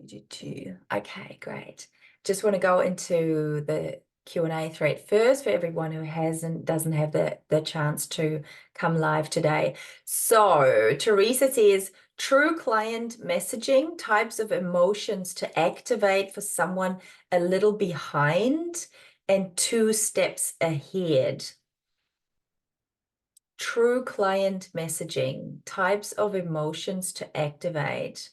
do two. Okay, great. Just want to go into the Q&A thread first for everyone who doesn't have the chance to come live today. So Teresa says, true client messaging, types of emotions to activate for someone a little behind and 2 steps ahead. True client messaging, types of emotions to activate.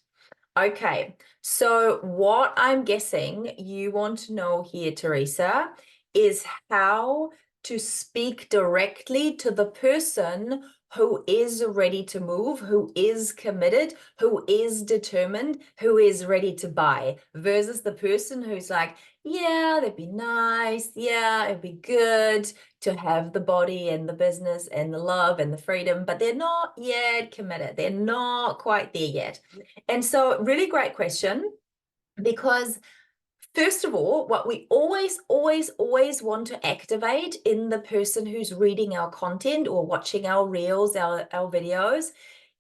Okay, so what I'm guessing you want to know here, Teresa, is how to speak directly to the person who is ready to move, who is committed, who is determined, who is ready to buy, versus the person who's like, yeah, that'd be nice. Yeah, it'd be good to have the body and the business and the love and the freedom, but they're not yet committed. They're not quite there yet. And so really great question, because first of all, what we always want to activate in the person who's reading our content or watching our reels, our videos,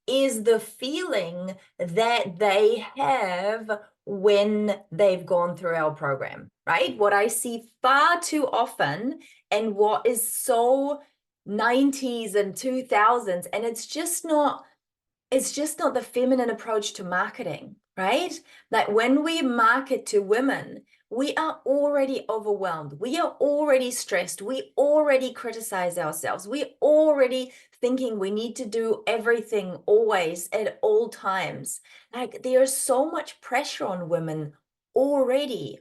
is the feeling that they have when they've gone through our program, right? What I see far too often and what is so 90s and 2000s, and it's just not the feminine approach to marketing, right? Like when we market to women, we are already overwhelmed. We are already stressed. We already criticize ourselves. We already thinking we need to do everything always at all times. Like there's so much pressure on women already.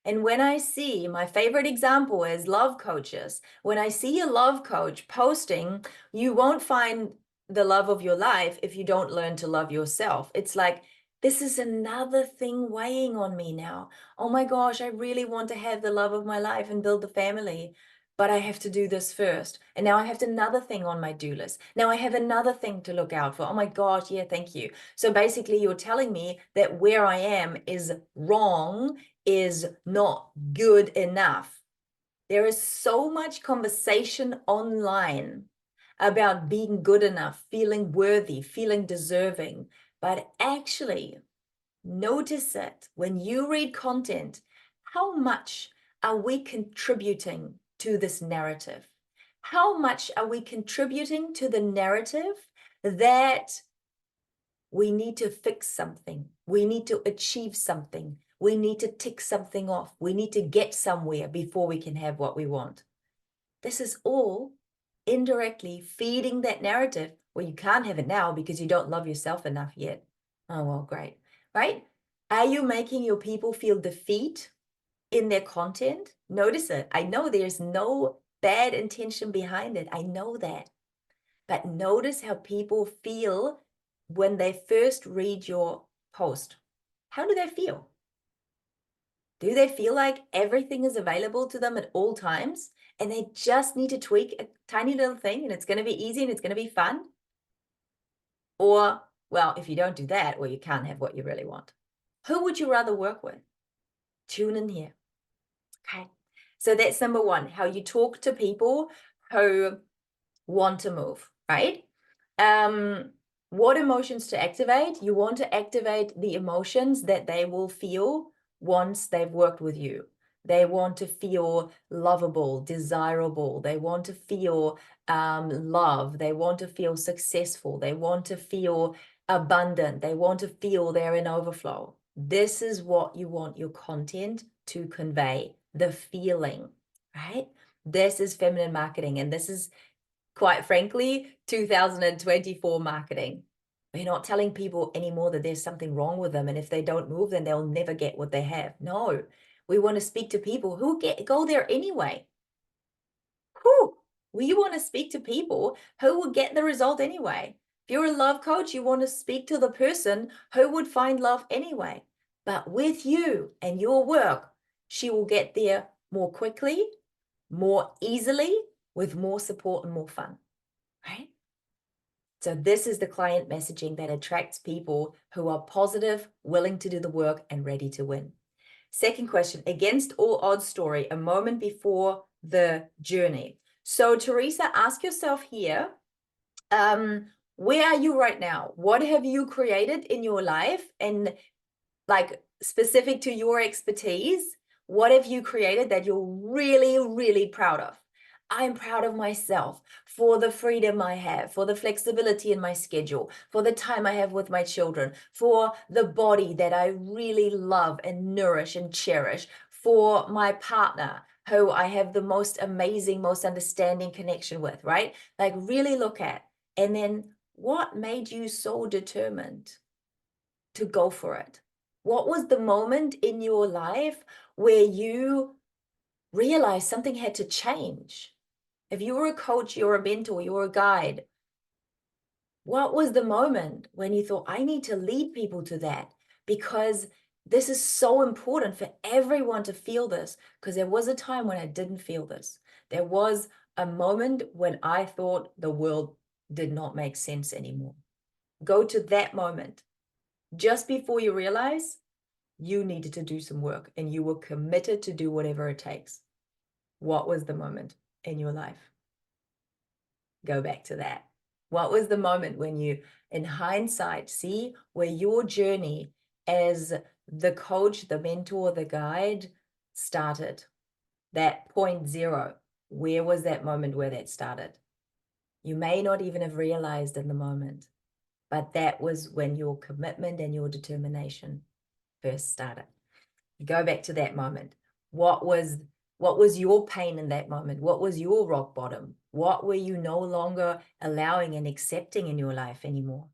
And when I see, my favorite example is love coaches. When I see a love coach posting, you won't find the love of your life if you don't learn to love yourself. It's like, this is another thing weighing on me now. Oh my gosh, I really want to have the love of my life and build the family, but I have to do this first. And now I have another thing on my do list. Now I have another thing to look out for. Oh my gosh, yeah, thank you. So basically you're telling me that where I am is wrong, is not good enough. There is so much conversation online about being good enough, feeling worthy, feeling deserving. But actually, notice it when you read content, how much are we contributing to this narrative? How much are we contributing to the narrative that we need to fix something, we need to achieve something, we need to tick something off, we need to get somewhere before we can have what we want? This is all indirectly feeding that narrative. Well, you can't have it now because you don't love yourself enough yet. Oh, well, great, right? Are you making your people feel defeat in their content? Notice it. I know there's no bad intention behind it. I know that. But notice how people feel when they first read your post. How do they feel? Do they feel like everything is available to them at all times and they just need to tweak a tiny little thing and it's going to be easy and it's going to be fun? Or, well, if you don't do that, well, you can't have what you really want. Who would you rather work with? Tune in here. Okay. So that's number one, how you talk to people who want to move, right? What emotions to activate? You want to activate the emotions that they will feel once they've worked with you. They want to feel lovable, desirable. They want to feel love. They want to feel successful. They want to feel abundant. They want to feel they're in overflow. This is what you want your content to convey, the feeling, right? This is feminine marketing, and this is, quite frankly, 2024 marketing. We're not telling people anymore that there's something wrong with them, and if they don't move, then they'll never get what they have. No, we want to speak to people who go there anyway. Whew. We want to speak to people who will get the result anyway. If you're a love coach, you want to speak to the person who would find love anyway. But with you and your work, she will get there more quickly, more easily, with more support and more fun, right? So this is the client messaging that attracts people who are positive, willing to do the work, and ready to win. Second question, against all odds story, a moment before the journey. So Teresa, ask yourself here, where are you right now? What have you created in your life? And like specific to your expertise, what have you created that you're really, really proud of? I'm proud of myself for the freedom I have, for the flexibility in my schedule, for the time I have with my children, for the body that I really love and nourish and cherish, for my partner who I have the most amazing, most understanding connection with, right? Like really look at, and then what made you so determined to go for it? What was the moment in your life where you realized something had to change? If you were a coach, you're a mentor, you're a guide, what was the moment when you thought, I need to lead people to that? Because this is so important for everyone to feel this, because there was a time when I didn't feel this. There was a moment when I thought the world did not make sense anymore. Go to that moment just before you realize you needed to do some work and you were committed to do whatever it takes. What was the moment in your life? Go back to that. What was the moment when you, in hindsight, see where your journey as the coach, the mentor, the guide started? That point zero, where was that moment where that started? You may not even have realized in the moment, but that was when your commitment and your determination first started. Go back to that moment. What was your pain in that moment? What was your rock bottom? What were you no longer allowing and accepting in your life anymore?